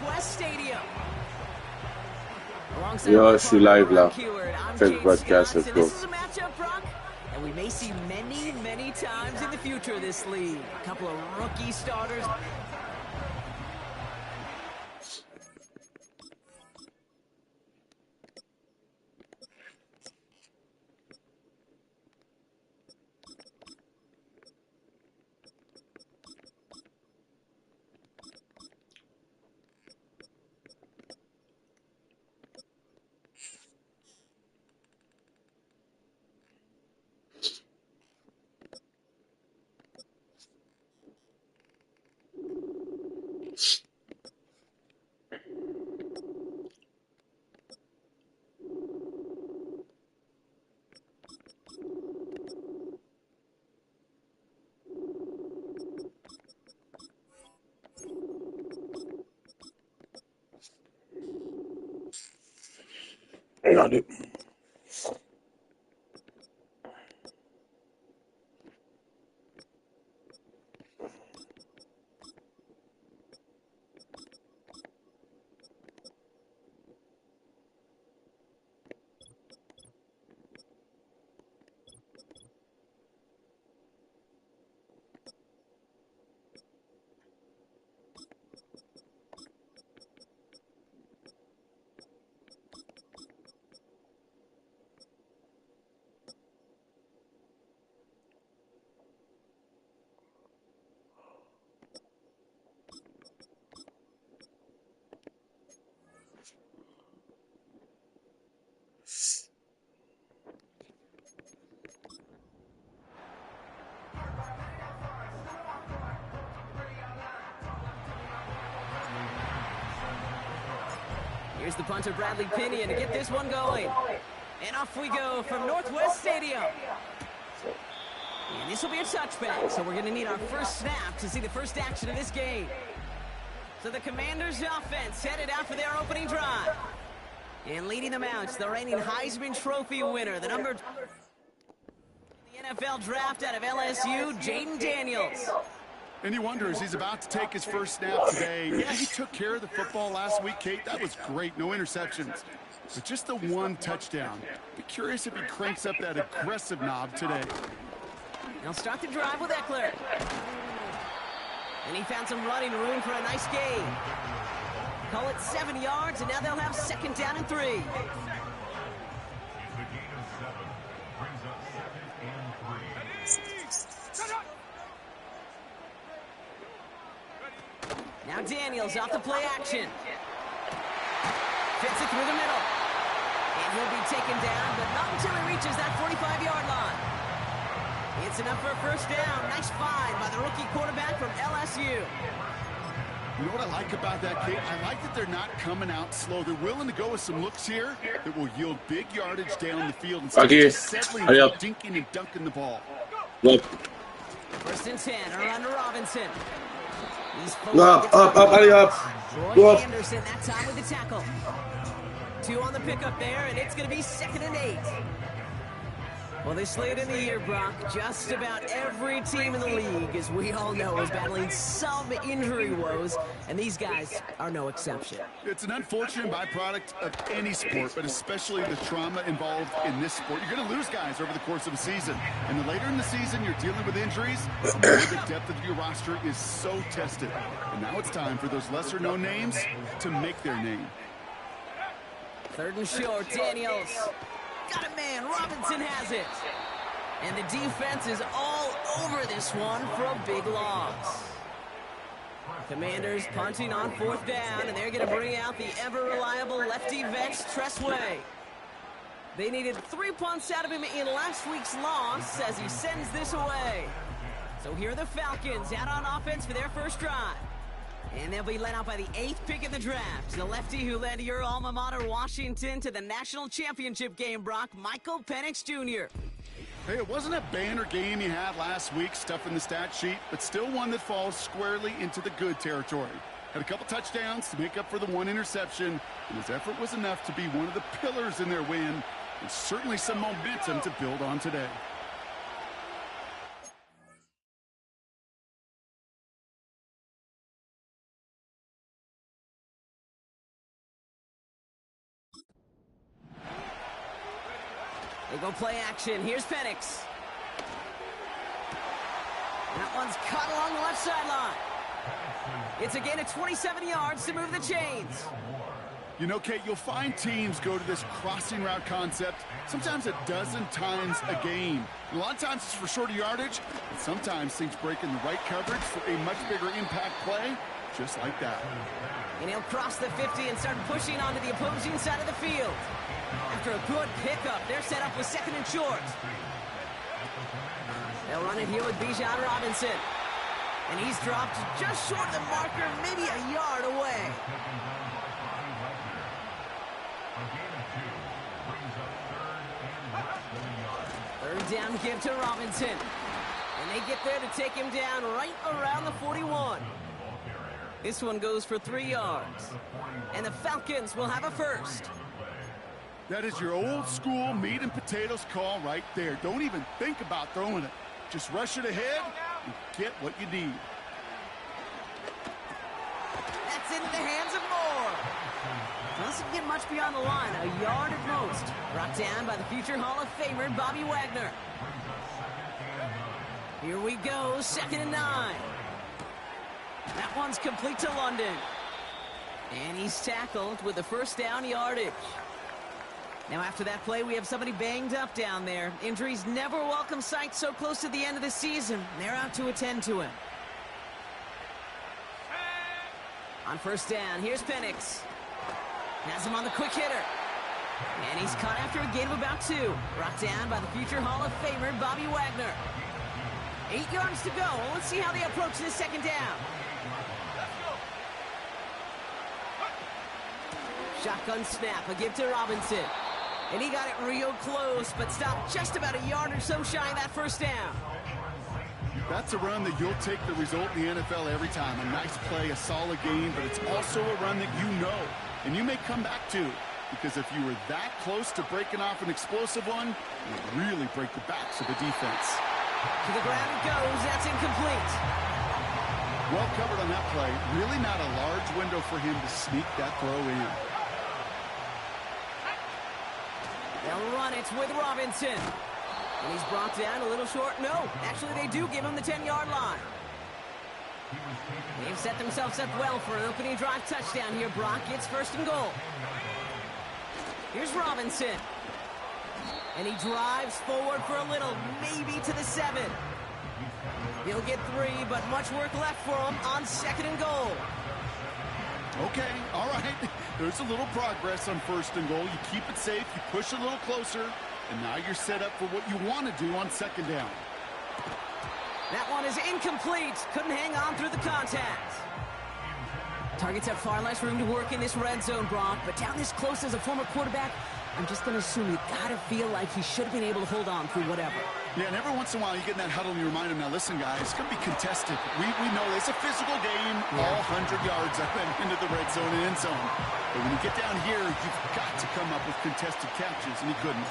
Northwest Stadium. Yo, je suis live là. Fais le podcast, let's go. This is a matchup, Brock, and we may see many, many times in the future of this league. A couple of rookie starters. Regardez. Here's the punter, Bradley Pinion, to get this one going. And off we go from Northwest Stadium. And this will be a touchback, so we're going to need our first snap to see the first action of this game. So the Commanders' offense headed out for their opening drive. And leading them out is the reigning Heisman Trophy winner, the number... the NFL draft out of LSU, Jaden Daniels. And he wonders, he's about to take his first snap today. Yeah, he took care of the football last week, Kate. That was great. No interceptions. But just the one touchdown. Be curious if he cranks up that aggressive knob today. They'll start the drive with Eckler. And he found some running room for a nice gain. Call it 7 yards, and now they'll have second down and 3. Now Daniels off the play action. Fits it through the middle. And he'll be taken down, but not until he reaches that 45-yard line. It's enough for a first down. Nice find by the rookie quarterback from LSU. You know what I like about that, Kate? I like that they're not coming out slow. They're willing to go with some looks here that will yield big yardage down the field instead of just settling for dinking and dunking the ball. Look. First and 10, around to Robinson. Allez hop. Roy Anderson that time with the tackle. 2 on the pickup there, and it's going to be 2nd and 8. Well, this late in the year, Brock, just about every team in the league, as we all know, is battling some injury woes, and these guys are no exception. It's an unfortunate byproduct of any sport, but especially the trauma involved in this sport. You're going to lose guys over the course of a season, and the later in the season you're dealing with injuries, the more the depth of your roster is so tested. And now it's time for those lesser-known names to make their name. 3rd and short, Daniels. Got it, man. Robinson has it. And the defense is all over this one for a big loss. Commanders punting on 4th down, and they're going to bring out the ever-reliable lefty vet, Tressway. They needed 3 punts out of him in last week's loss as he sends this away. So here are the Falcons out on offense for their first drive. And they'll be led out by the 8th pick in the draft. The lefty who led your alma mater, Washington, to the national championship game, Brock, Michael Penix Jr. Hey, it wasn't a banner game he had last week, stuff in the stat sheet, but still one that falls squarely into the good territory. Had a couple touchdowns to make up for the 1 interception, and his effort was enough to be one of the pillars in their win, and certainly some momentum to build on today. They go play action. Here's Penix. That one's caught along the left sideline. It's a gain of 27 yards to move the chains. You know, Kate, you'll find teams go to this crossing route concept sometimes a dozen times a game. A lot of times it's for shorter yardage, and sometimes things break in the right coverage for a much bigger impact play, just like that. And he'll cross the 50 and start pushing onto the opposing side of the field. After a good pickup, they're set up with 2nd and short. They'll run it here with Bijan Robinson. And he's dropped just short of the marker, maybe a yard away. Third down give to Robinson. And they get there to take him down right around the 41. This one goes for 3 yards. And the Falcons will have a first. That is your old school meat and potatoes call right there. Don't even think about throwing it. Just rush it ahead and get what you need. That's into the hands of Moore. Doesn't get much beyond the line, a yard at most. Brought down by the future Hall of Famer, Bobby Wagner. Here we go, 2nd and 9. That one's complete to London. And he's tackled with the first down yardage. Now after that play, we have somebody banged up down there. Injuries never a welcome sight so close to the end of the season. They're out to attend to him. On first down, here's Penix. Has him on the quick hitter. And he's caught after a gain of about 2. Brought down by the future Hall of Famer, Bobby Wagner. 8 yards to go. Let's see how they approach this 2nd down. Shotgun snap, a give to Robinson. And he got it real close, but stopped just about a yard or so shy of that first down. That's a run that you'll take the result in the NFL every time. A nice play, a solid game, but it's also a run that you know, and you may come back to, because if you were that close to breaking off an explosive one, it would really break the backs of the defense. To the ground it goes. That's incomplete. Well covered on that play. Really not a large window for him to sneak that throw in. They'll run it with Robinson. And he's brought down a little short. No, actually they do give him the 10-yard line. They've set themselves up well for an opening drive touchdown here, Brock. It's 1st and goal. Here's Robinson. And he drives forward for a little, maybe to the 7. He'll get 3, but much work left for him on 2nd and goal. Okay, all right. There's a little progress on 1st and goal. You keep it safe, you push a little closer, and now you're set up for what you want to do on 2nd down. That one is incomplete. Couldn't hang on through the contact. Targets have far less room to work in this red zone, Brock, but down this close as a former quarterback, I'm just going to assume you got to feel like he should have been able to hold on through whatever. Yeah, and every once in a while you get in that huddle and you remind him, now listen, guys, it's going to be contested. We know it's a physical game, all 100 yards up and into the red zone and end zone. But when you get down here, you've got to come up with contested catches, and he couldn't.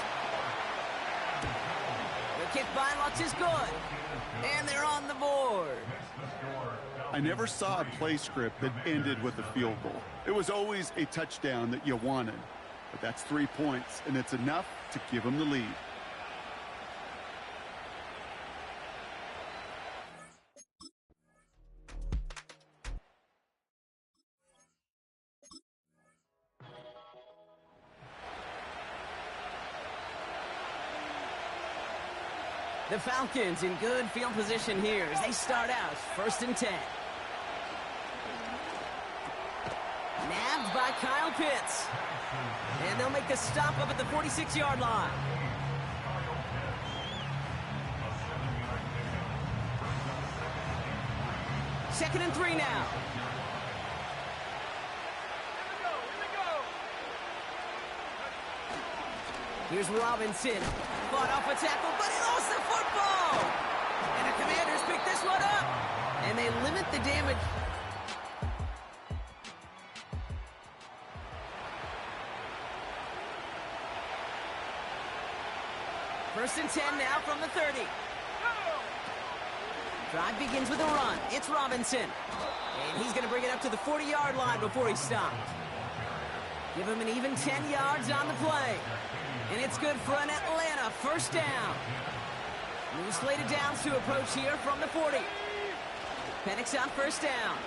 The kick by Lutz is good. And they're on the board. I never saw a play script that ended with a field goal. It was always a touchdown that you wanted. But that's 3 points, and it's enough to give them the lead. The Falcons in good field position here as they start out 1st and 10. Nabbed by Kyle Pitts. And they'll make the stop up at the 46-yard line. Second and 3 now. Here's Robinson. Fought off a tackle, but he lost the football. And the Commanders pick this one up. And they limit the damage. First and 10 now from the 30. Drive begins with a run. It's Robinson. And he's going to bring it up to the 40-yard line before he stopped. Give him an even 10 yards on the play. And it's good for an Atlanta first down. New slated downs to approach here from the 40. Penix on first down.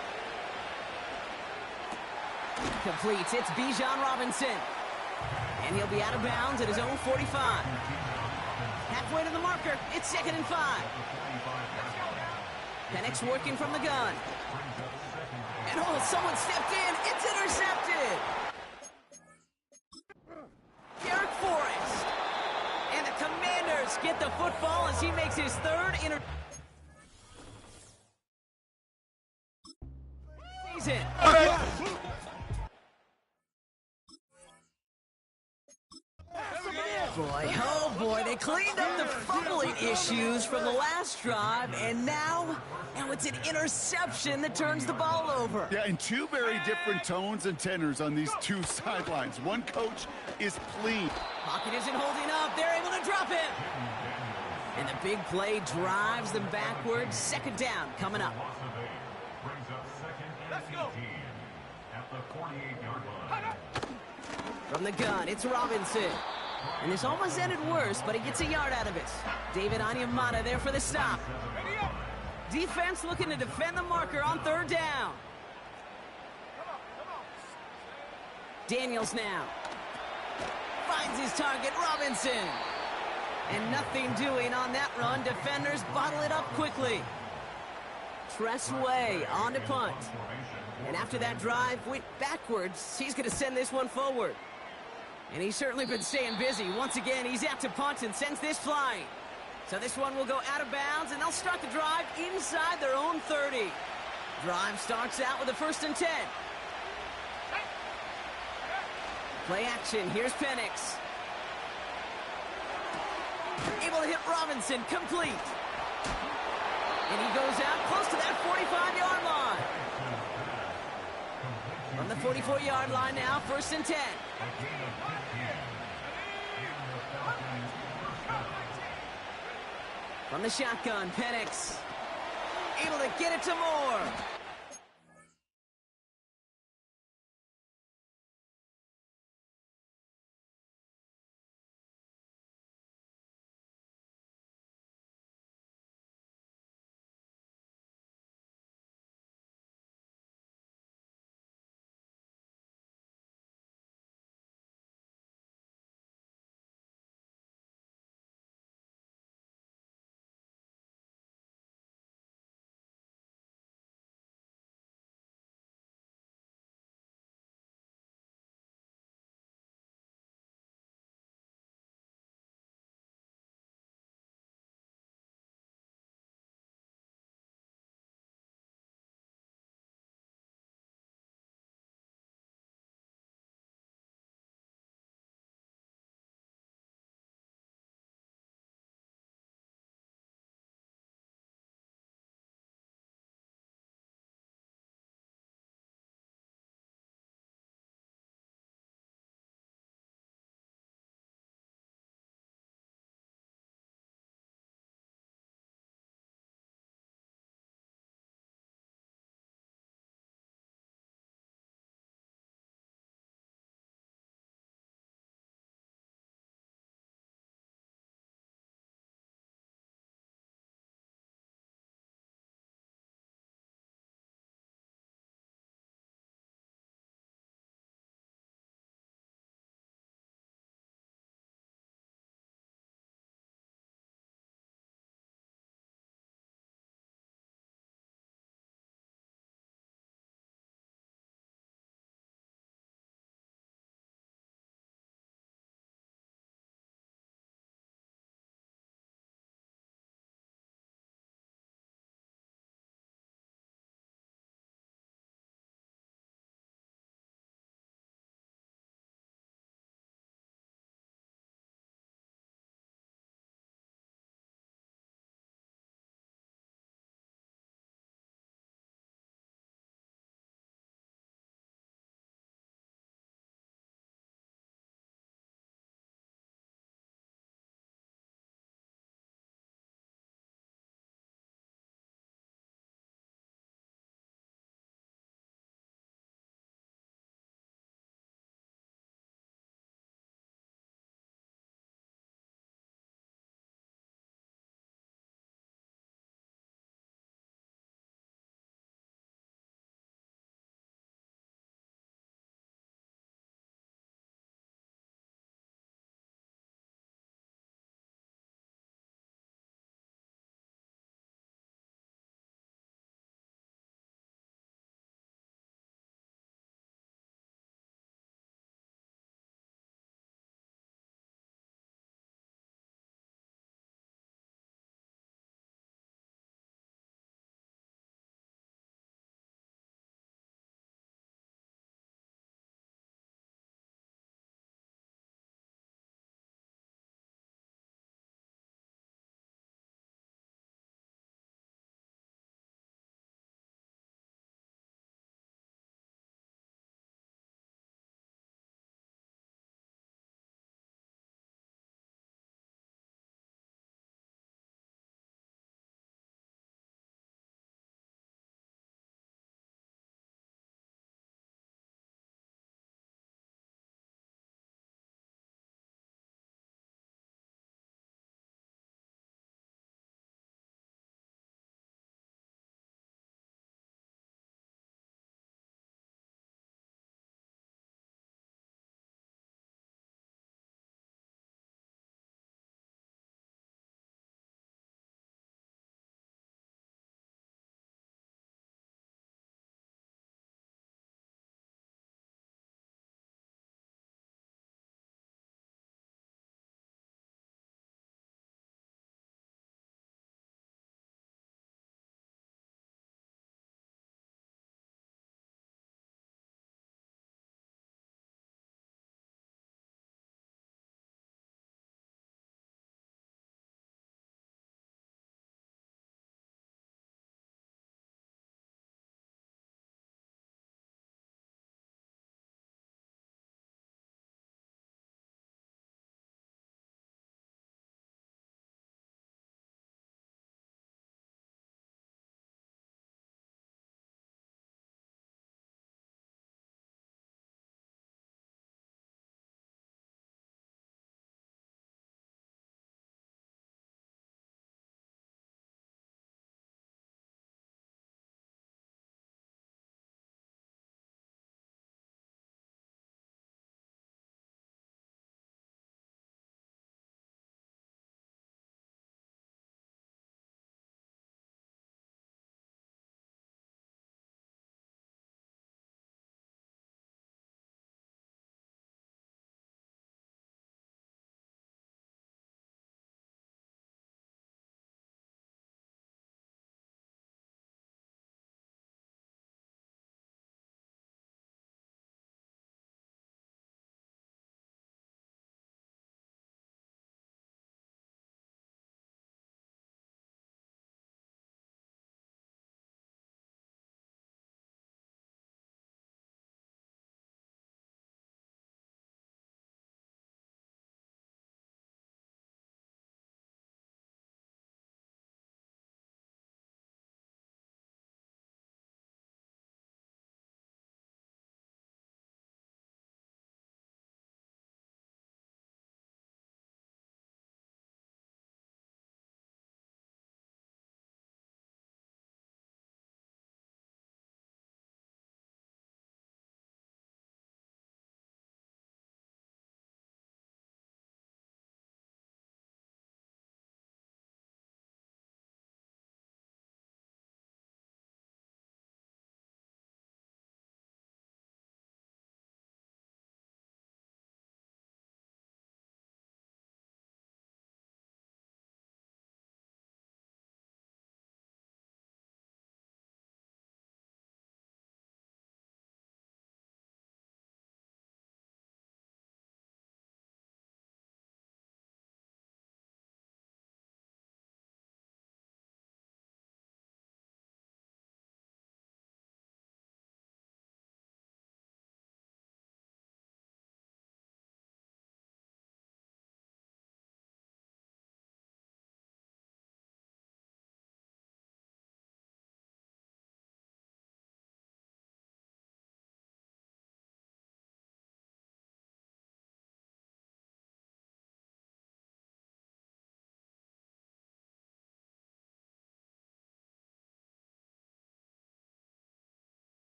Completes. It's Bijan Robinson. And he'll be out of bounds at his own 45. Halfway to the marker. It's 2nd and 5. Penix working from the gun. And oh, someone stepped in. It's intercepted. Derek Forrest. And the Commanders get the football as he makes his 3rd season. Boy, oh boy, they cleaned up the fumbling issues from the last drive, and now it's an interception that turns the ball over. Yeah, and two very different tones and tenors on these two sidelines. One coach is pleased. Pocket isn't holding up. They're able to drop him. And the big play drives them backwards. 2nd down coming up. Let's go. At the 48-yard line. From the gun, it's Robinson. And this almost ended worse, but he gets a yard out of it. David Onyemata there for the stop. Defense looking to defend the marker on 3rd down. Daniels now. Finds his target, Robinson. And nothing doing on that run. Defenders bottle it up quickly. Tressway on to punt. And after that drive went backwards, he's going to send this one forward. And he's certainly been staying busy. Once again, he's out to punt and sends this flying. So this one will go out of bounds, and they'll start the drive inside their own 30. Drive starts out with a 1st and 10. Play action. Here's Penix. Able to hit Robinson. Complete. And he goes out close to that 45-yard line. From the 44-yard line now, 1st and 10. From the shotgun, Penix. Able to get it to Moore.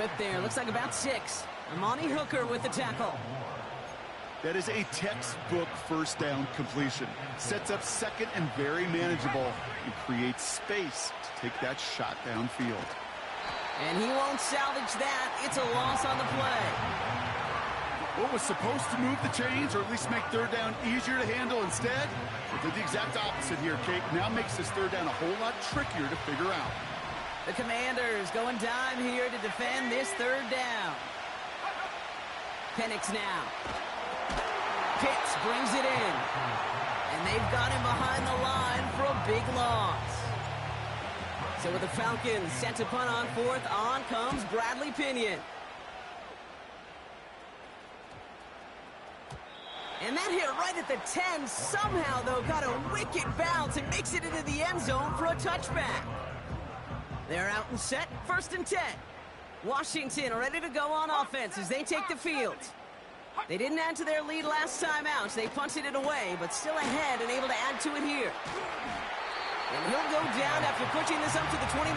whip there. Looks like about 6. Amani Hooker with the tackle. That is a textbook first down completion. Sets up second and very manageable and creates space to take that shot downfield. And he won't salvage that. It's a loss on the play. What was supposed to move the chains or at least make third down easier to handle instead? It did the exact opposite here, Kate. Now makes this third down a whole lot trickier to figure out. The Commanders going dime here to defend this third down. Penix now. Pitts brings it in. And they've got him behind the line for a big loss. So with the Falcons set to punt on 4th, on comes Bradley Pinion. And that hit right at the 10. Somehow, though, got a wicked bounce and makes it into the end zone for a touchback. They're out and set, 1st and 10. Washington ready to go on offense as they take the field. They didn't add to their lead last time out, so they punted it away, but still ahead and able to add to it here. And he'll go down after pushing this up to the 29.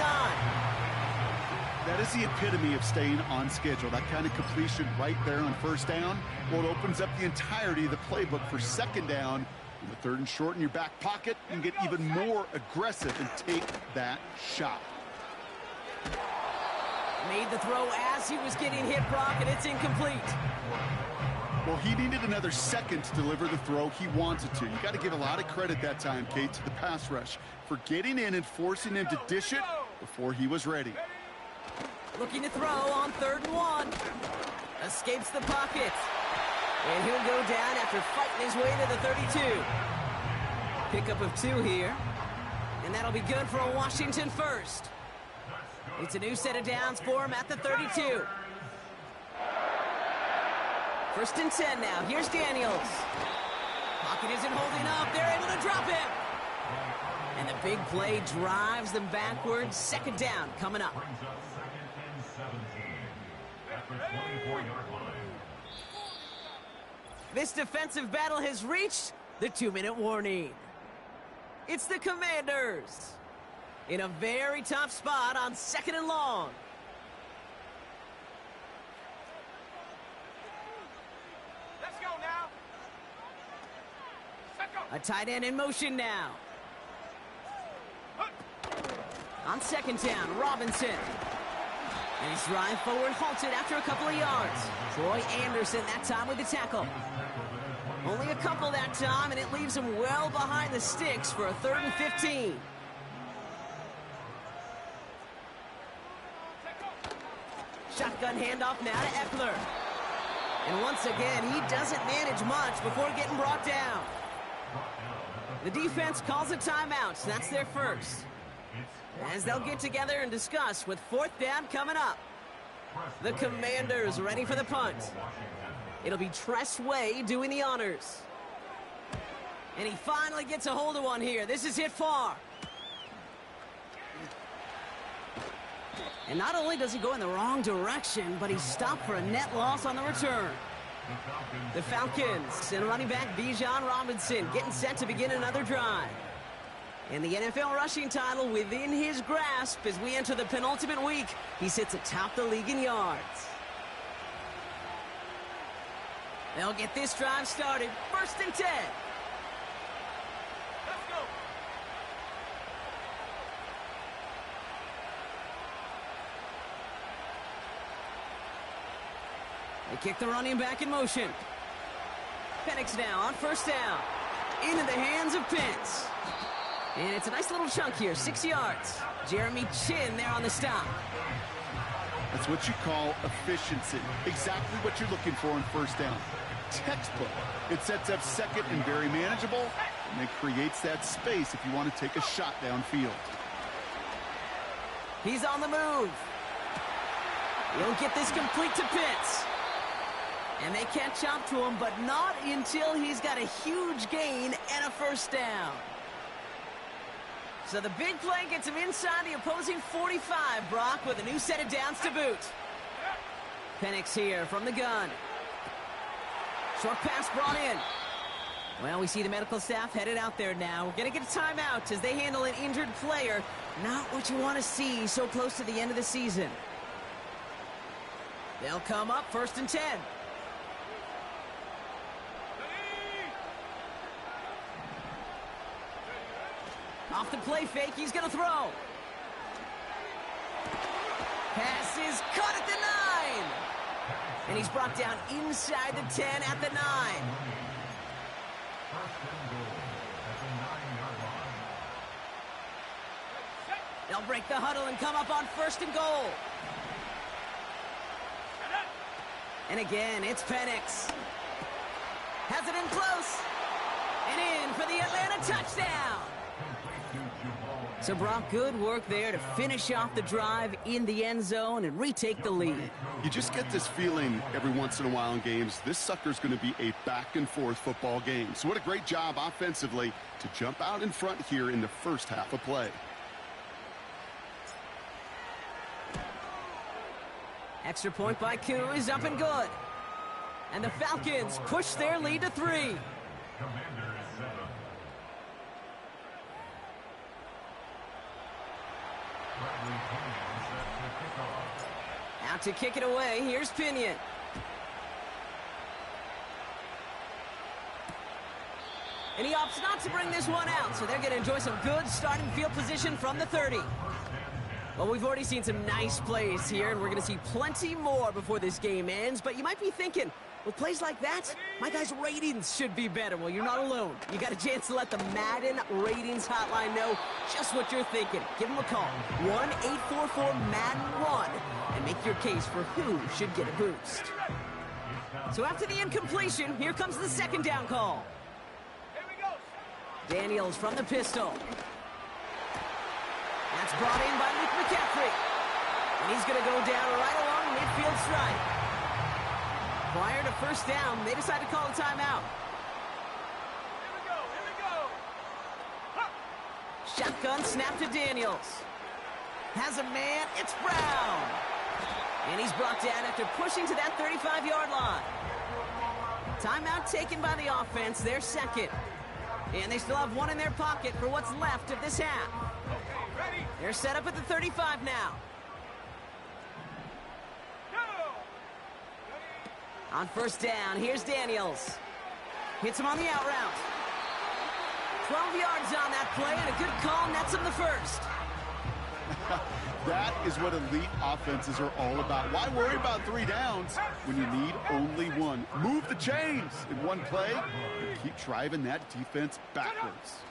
That is the epitome of staying on schedule. That kind of completion right there on 1st down. Well, it opens up the entirety of the playbook for 2nd down. And the 3rd and short in your back pocket, you can get even more aggressive and take that shot. Made the throw as he was getting hit, Brock, and it's incomplete. Well, he needed another second to deliver the throw he wanted to. You got to give a lot of credit that time, Kate, to the pass rush for getting in and forcing him to dish it before he was ready. Looking to throw on 3rd and 1. Escapes the pocket. And he'll go down after fighting his way to the 32. Pickup of 2 here. And that'll be good for a Washington first. It's a new set of downs for him at the 32. 1st and 10 now. Here's Daniels. Pocket isn't holding up. They're able to drop him. And the big play drives them backwards. 2nd down coming up. This defensive battle has reached the 2-minute warning. It's the Commanders in a very tough spot on 2nd and long. Let's go now. Let's go. A tight end in motion now. On 2nd down, Robinson. And his drive forward halted after a couple of yards. Troy Anderson that time with the tackle. Only a couple that time, and it leaves him well behind the sticks for a 3rd and 15. Shotgun handoff now to Eckler. And once again, he doesn't manage much before getting brought down. The defense calls a timeout, so that's their first. As they'll get together and discuss with 4th down coming up. The Commanders ready for the punt. It'll be Tress Way doing the honors. And he finally gets a hold of one here. This is hit far. And not only does he go in the wrong direction, but he's stopped for a net loss on the return. The Falcons and running back Bijan Robinson getting set to begin another drive. And the NFL rushing title within his grasp as we enter the penultimate week. He sits atop the league in yards. They'll get this drive started. 1st and 10. Let's go. They kick the running back in motion. Penix now on 1st down. Into the hands of Pitts. And it's a nice little chunk here, 6 yards. Jeremy Chin there on the stop. That's what you call efficiency. Exactly what you're looking for on 1st down. Textbook. It sets up 2nd and very manageable, and it creates that space if you want to take a shot downfield. He's on the move. He'll get this complete to Pitts. And they catch up to him, but not until he's got a huge gain and a 1st down. So the big play gets him inside the opposing 45, Brock, with a new set of downs to boot. Penix here from the gun. Short pass brought in. Well, we see the medical staff headed out there now. We're going to get a timeout as they handle an injured player. Not what you want to see so close to the end of the season. They'll come up 1st and 10. Off the play fake, he's going to throw. Pass is caught at the 9. And he's brought down inside the 10 at the 9. They'll break the huddle and come up on 1st and goal. And again, it's Penix. Has it in close. And in for the Atlanta touchdown. So, Brock, good work there to finish off the drive in the end zone and retake the lead. You just get this feeling every once in a while in games, this sucker's going to be a back-and-forth football game. So what a great job offensively to jump out in front here in the first half of play. Extra point by Koo is up and good. And the Falcons push their lead to 3. Out to kick it away, here's Pinion. And he opts not to bring this one out, so they're going to enjoy some good starting field position from the 30. Well, we've already seen some nice plays here, and we're going to see plenty more before this game ends. But you might be thinking, with plays like that, my guys' ratings should be better. Well, you're not alone. You got a chance to let the Madden ratings hotline know just what you're thinking. Give them a call, 1-844-MADDEN-1, and make your case for who should get a boost. So after the incompletion, here comes the 2nd down call. Here we go. Daniels from the pistol. That's brought in by Luke McCaffrey. And he's going to go down right along midfield stripe. Prior to 1st down, they decide to call a timeout. Here we go. Huh. Shotgun snap to Daniels. Has a man, it's Brown. And he's brought down after pushing to that 35-yard line. Timeout taken by the offense, their 2nd. And they still have one in their pocket for what's left of this half. Ready? They're set up at the 35 now. Go. On 1st down, here's Daniels. Hits him on the out route. 12 yards on that play, and a good call nets him the 1st. That is what elite offenses are all about. Why worry about 3 downs when you need only 1? Move the chains in one play and keep driving that defense backwards.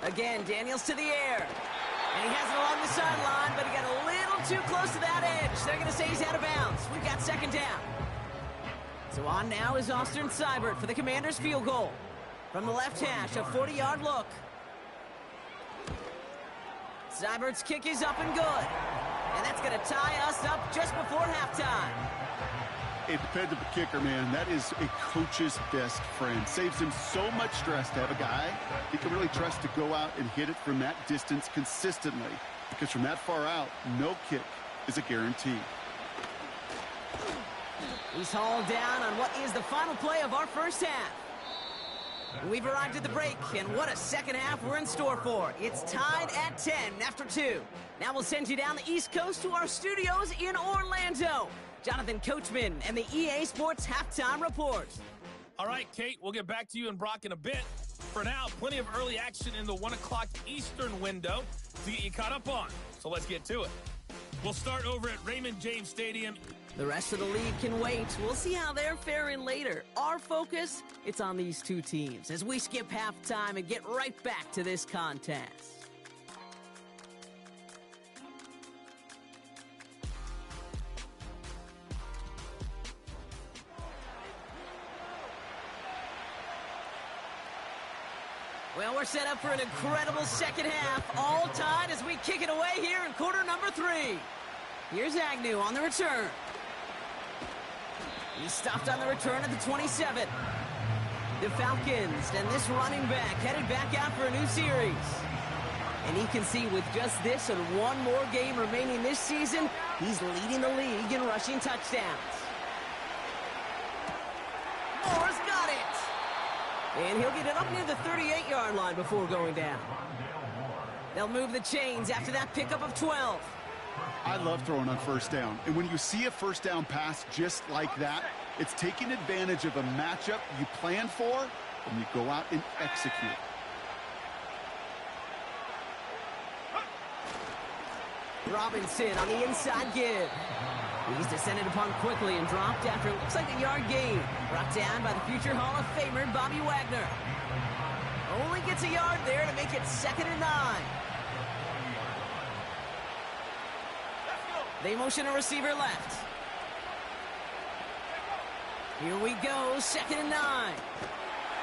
Again, Daniels to the air. And he has it along the sideline, but he got a little too close to that edge. They're going to say he's out of bounds. We've got 2nd down. So on now is Austin Seibert for the Commanders' field goal. From the left hash, a 40-yard look. Seibert's kick is up and good. And that's going to tie us up just before halftime. A dependable kicker, man. That is a coach's best friend. Saves him so much stress to have a guy he can really trust to go out and hit it from that distance consistently. Because from that far out, no kick is a guarantee. He's hauled down on what is the final play of our first half. We've arrived at the break, and what a second half we're in store for. It's tied at 10 after 2. Now we'll send you down the East Coast to our studios in Orlando. Jonathan Coachman and the EA Sports Halftime Report. All right, Kate, we'll get back to you and Brock in a bit. For now, plenty of early action in the 1 o'clock Eastern window to get you caught up on. So let's get to it. We'll start over at Raymond James Stadium. The rest of the league can wait. We'll see how they're faring later. Our focus, it's on these two teams as we skip halftime and get right back to this contest. Well, we're set up for an incredible second half. All tied as we kick it away here in quarter number 3. Here's Agnew on the return. He's stopped on the return at the 27. The Falcons and this running back headed back out for a new series. And you can see with just this and one more game remaining this season, he's leading the league in rushing touchdowns. Moore's got it. And he'll get it up near the 38-yard line before going down. They'll move the chains after that pickup of 12. I love throwing on first down. And when you see a first down pass just like that, it's taking advantage of a matchup you planned for, and you go out and execute. Robinson on the inside give. He's descended upon quickly and dropped after it looks like a yard gain. Brought down by the future Hall of Famer, Bobby Wagner. Only gets a yard there to make it 2nd and 9. They motion a receiver left. Here we go, 2nd and 9.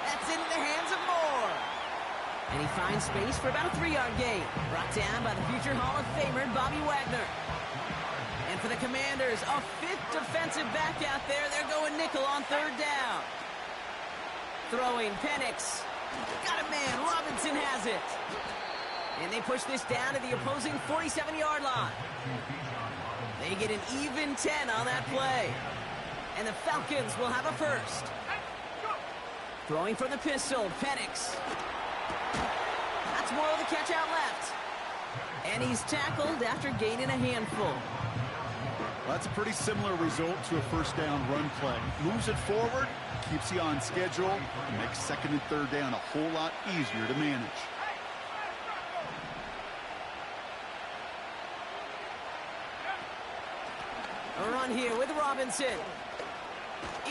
That's into the hands of Moore. And he finds space for about a 3-yard gain. Brought down by the future Hall of Famer, Bobby Wagner. And for the Commanders, a 5th defensive back out there. They're going nickel on 3rd down. Throwing, Penix. Got a man, Robinson has it. And they push this down to the opposing 47-yard line. They get an even 10 on that play. And the Falcons will have a first. Throwing for the pistol, Penix. That's more of the catch out left. And he's tackled after gaining a handful. Well, that's a pretty similar result to a first down run play. Moves it forward, keeps you on schedule, and makes 2nd and 3rd down a whole lot easier to manage. A run here with Robinson.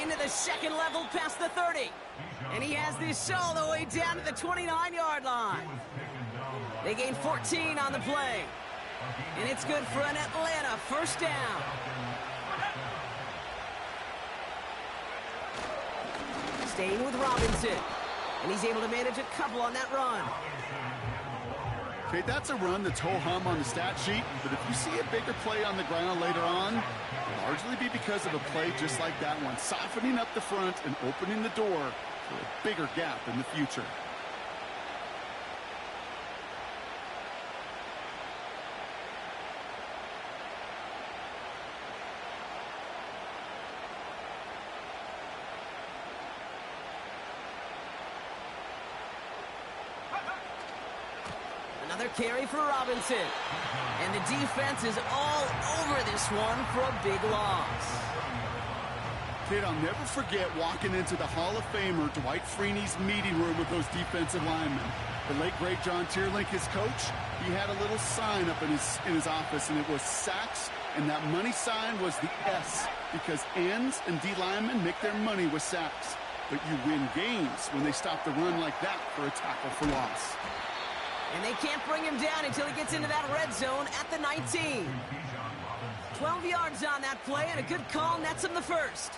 Into the 2nd level past the 30. And he has this all the way down to the 29-yard line. They gain 14 on the play. And it's good for an Atlanta first down. Staying with Robinson. And he's able to manage a couple on that run. Okay, that's a run that's ho-hum on the stat sheet, but if you see a bigger play on the ground later on, it'll largely be because of a play just like that one, softening up the front and opening the door for a bigger gap in the future. Another carry for Robinson. And the defense is all over this one for a big loss. Kid, I'll never forget walking into the Hall of Famer Dwight Freeney's meeting room with those defensive linemen. The late, great John Tierlink, his coach, he had a little sign up in his office, and it was sacks, and that money sign was the S, because ends and D linemen make their money with sacks. But you win games when they stop the run like that for a tackle for loss. And they can't bring him down until he gets into that red zone at the 19. 12 yards on that play, and a good call nets him the first.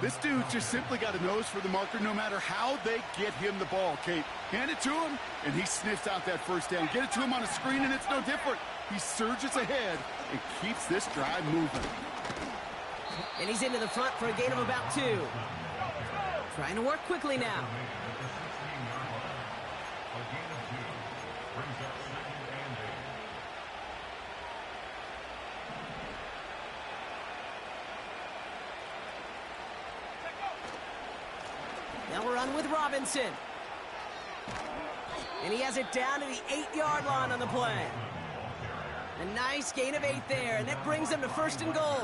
This dude just simply got a nose for the marker no matter how they get him the ball, Kate. Hand it to him, and he sniffs out that first down. Get it to him on a screen, and it's no different. He surges ahead and keeps this drive moving. And he's into the front for a gain of about 2. Trying to work quickly now. Now we're on with Robinson. And he has it down to the 8-yard line on the play. A nice gain of 8 there, and that brings them to 1st and goal.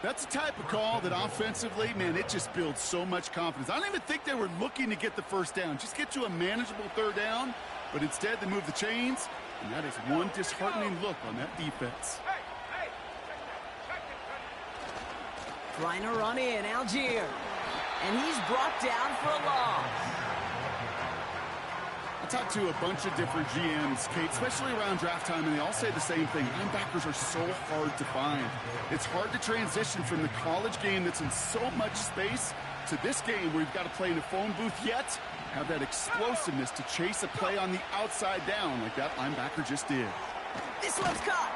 That's the type of call that offensively, man, it just builds so much confidence. I don't even think they were looking to get the first down. Just get to a manageable 3rd down, but instead they move the chains, and that is one disheartening look on that defense. Trying to run in, Algier. And he's brought down for a loss. I talked to a bunch of different GMs, Kate, especially around draft time, and they all say the same thing. Linebackers are so hard to find. It's hard to transition from the college game that's in so much space to this game where you've got to play in a phone booth, yet have that explosiveness to chase a play on the outside down like that linebacker just did. This one's caught.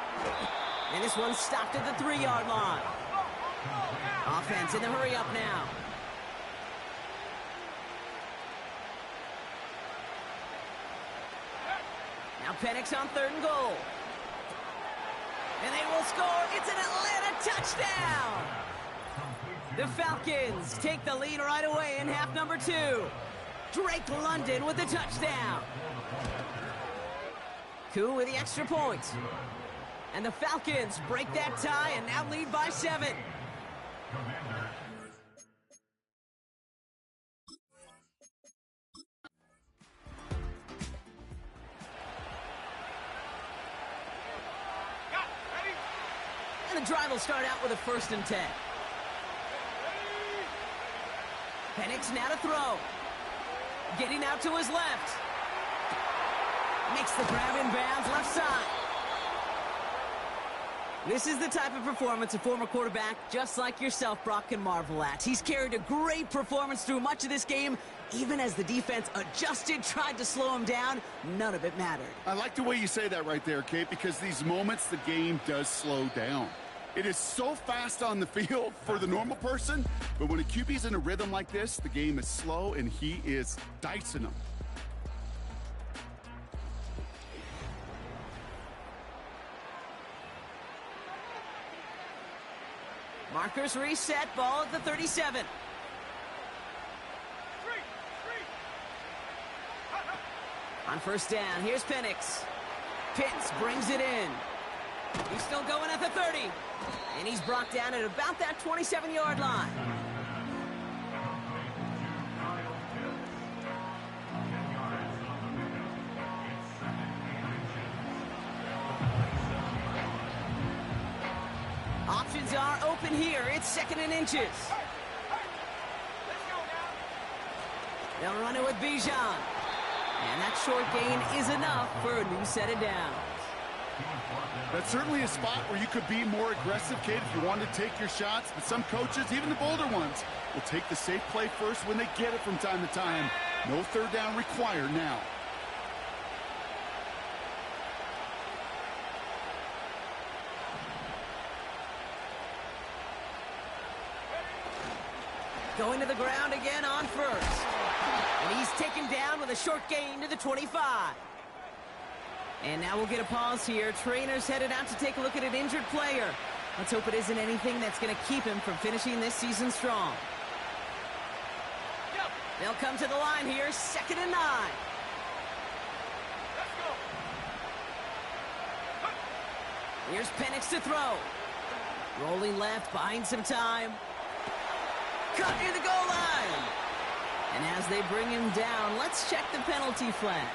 And this one's stopped at the 3-yard line. Offense in the hurry up now. Now Penix on 3rd and goal. And they will score. It's an Atlanta touchdown. The Falcons take the lead right away in half number 2. Drake London with the touchdown. Koo with the extra point. And the Falcons break that tie and now lead by 7. And the drive will start out with a 1st and 10. Penix now to throw. Getting out to his left. Makes the grab in bounds left side. This is the type of performance a former quarterback, just like yourself, Brock, can marvel at. He's carried a great performance through much of this game. Even as the defense adjusted, tried to slow him down, none of it mattered. I like the way you say that right there, Kate, because these moments the game does slow down. It is so fast on the field for the normal person, but when a QB's in a rhythm like this, the game is slow and he is dicing them. Markers reset, ball at the 37. On 1st down, here's Penix. Pitts brings it in. He's still going at the 30. And he's brought down at about that 27-yard line. Options are open here. It's 2nd and inches. They'll run it with Bijan. And that short gain is enough for a new set of downs. That's certainly a spot where you could be more aggressive, Kate, if you want to take your shots. But some coaches, even the bolder ones, will take the safe play first when they get it from time to time. No 3rd down required now. Going to the ground again on 1st. And he's taken down with a short gain to the 25. And now we'll get a pause here. Trainers headed out to take a look at an injured player. Let's hope it isn't anything that's going to keep him from finishing this season strong. They'll come to the line here, 2nd and 9. Here's Penix to throw. Rolling left, buying some time. Cut near the goal line. And as they bring him down, let's check the penalty flag.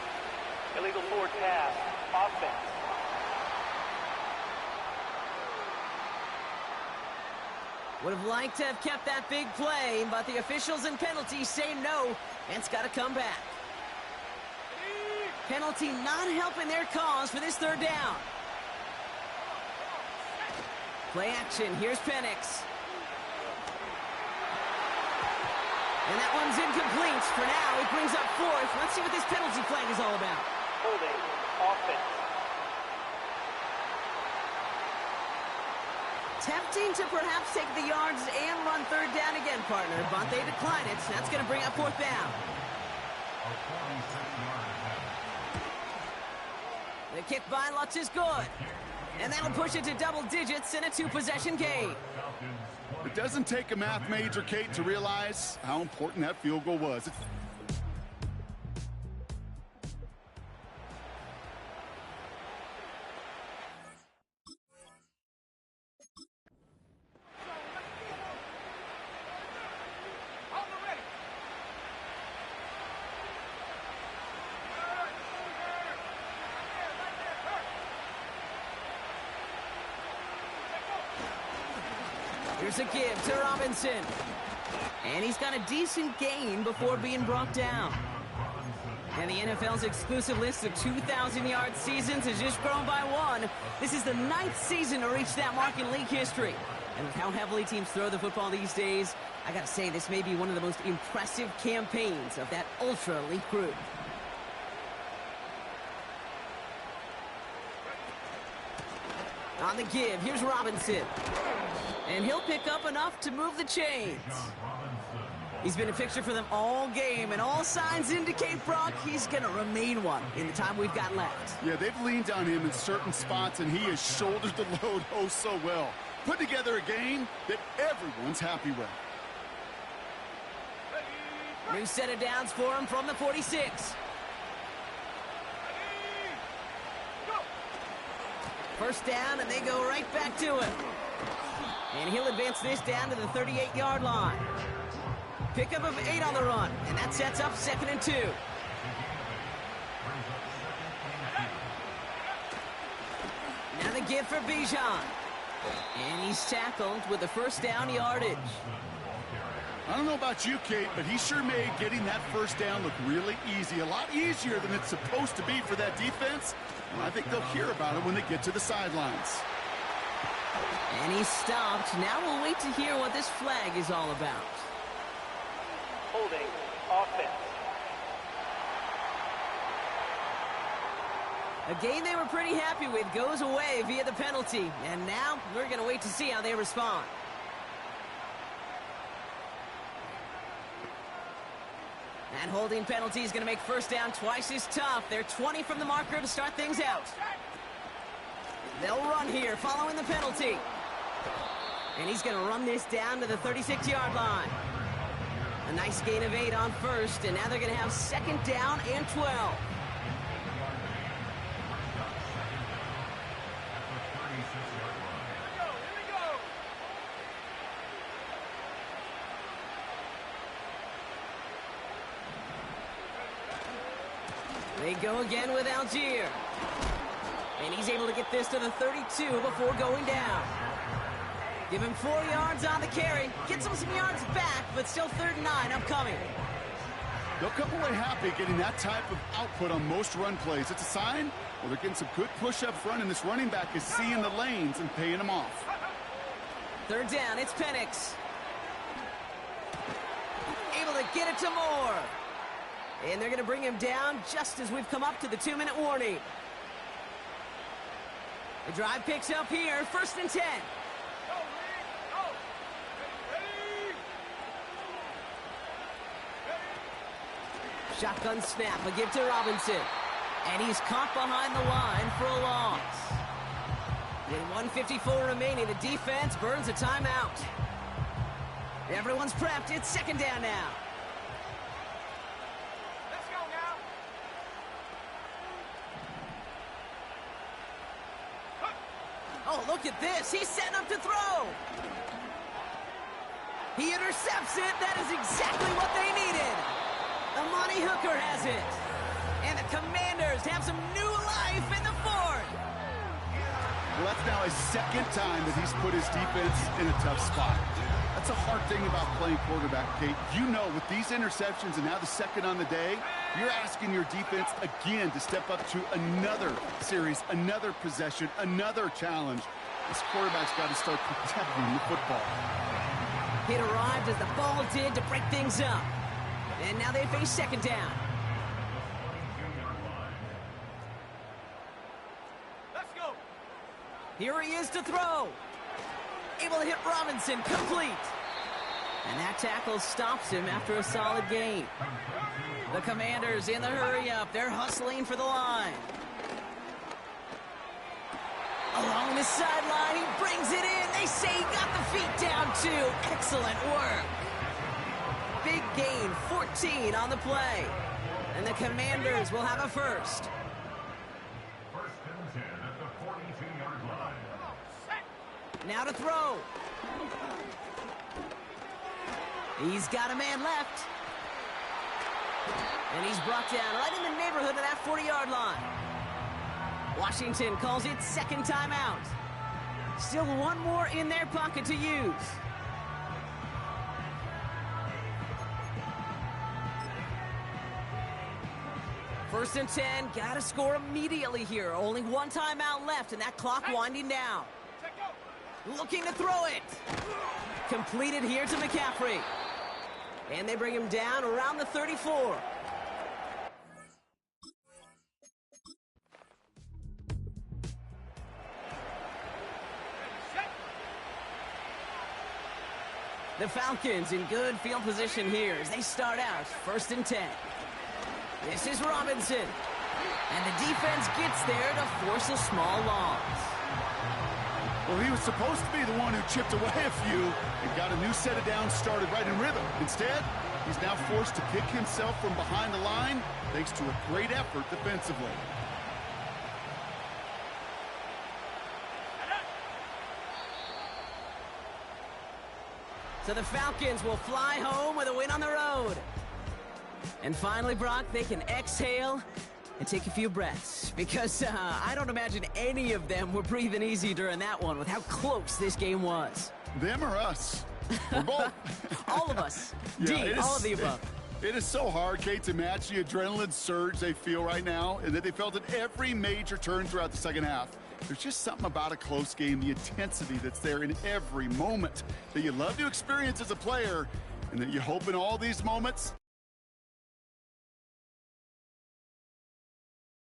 Illegal forward pass. Offense. Would have liked to have kept that big play, but the officials and penalties say no, and it's got to come back. Penalty not helping their cause for this 3rd down. Play action. Here's Penix. And that one's incomplete. For now, it brings up 4th. Let's see what this penalty flag is all about. Holding. Offense. Tempting to perhaps take the yards and run 3rd down again, partner. But they decline it. That's going to bring up 4th down. The kick by Lutz is good. And that'll push it to double digits in a 2-possession game. It doesn't take a math major, Kate, to realize how important that field goal was. Here's a give to Robinson. And he's got a decent gain before being brought down. And the NFL's exclusive list of 2,000-yard seasons has just grown by 1. This is the 9th season to reach that mark in league history. And with how heavily teams throw the football these days, I gotta say this may be one of the most impressive campaigns of that ultra-elite group. On the give, here's Robinson. And he'll pick up enough to move the chains. He's been a fixture for them all game, and all signs indicate, Brock, he's going to remain one in the time we've got left. Yeah, they've leaned on him in certain spots, and he has shouldered the load oh so well. Put together a game that everyone's happy with. New set of downs for him from the 46. First down, and they go right back to him. And he'll advance this down to the 38-yard line. Pickup of 8 on the run, and that sets up 2nd and 2. Now the give for Bijan. And he's tackled with the first down yardage. I don't know about you, Kate, but he sure made getting that first down look really easy. A lot easier than it's supposed to be for that defense. And I think they'll hear about it when they get to the sidelines. And he's stopped. Now we'll wait to hear what this flag is all about. Holding offense. A game they were pretty happy with goes away via the penalty. And now we're going to wait to see how they respond. That holding penalty is going to make first down twice as tough. They're 20 from the marker to start things out. They'll run here following the penalty. And he's going to run this down to the 36-yard line. A nice gain of 8 on first, and now they're going to have 2nd down and 12. They go again with Algier. And he's able to get this to the 32 before going down. Give him 4 yards on the carry. Gets him some yards back, but still 3rd and 9 upcoming. They'll come away happy getting that type of output on most run plays. It's a sign, well, they're getting some good push up front, and this running back is seeing the lanes and paying them off. 3rd down, it's Penix. Able to get it to Moore. And they're going to bring him down just as we've come up to the 2-minute warning. The drive picks up here, 1st and 10. Shotgun snap, a give to Robinson. And he's caught behind the line for a loss. With 1:54 remaining, the defense burns a timeout. Everyone's prepped, it's 2nd down now. Oh, look at this. He's setting up to throw. He intercepts it. That is exactly what they needed. The Money Hooker has it. And the Commanders have some new life in the 4th. Well, that's now his 2nd time that he's put his defense in a tough spot. That's a hard thing about playing quarterback, Kate. You know, with these interceptions and now the 2nd on the day, you're asking your defense again to step up to another series, another possession, another challenge. This quarterback's got to start protecting the football. It arrived as the ball did to break things up. And now they face 2nd down. Let's go. Here he is to throw. Able to hit Robinson, complete. And that tackle stops him after a solid gain. The Commanders in the hurry-up. They're hustling for the line. Along the sideline, he brings it in. They say he got the feet down, too. Excellent work. Big gain, 14 on the play. And the Commanders will have a first. 1st and 10 at the 42-yard line. Now to throw. He's got a man left. And he's brought down right in the neighborhood of that 40-yard line. Washington calls it 2nd timeout. Still one more in their pocket to use. First and 10, gotta score immediately here. Only 1 timeout left and that clock winding down. Looking to throw it. Completed here to McCaffrey. And they bring him down around the 34. The Falcons in good field position here as they start out 1st and 10. This is Robinson. And the defense gets there to force a small loss. Well, he was supposed to be the one who chipped away a few and got a new set of downs started right in rhythm. Instead, he's now forced to pick himself from behind the line thanks to a great effort defensively. So the Falcons will fly home with a win on the road. And finally, Brock, they can exhale and take a few breaths. Because I don't imagine any of them were breathing easy during that one with how close this game was. Them or us? We're both. All of us. Yeah, D, all of the above. It is so hard, Kate, to match the adrenaline surge they feel right now and that they felt at every major turn throughout the second half. There's just something about a close game, the intensity that's there in every moment that you love to experience as a player, and that you hope in all these moments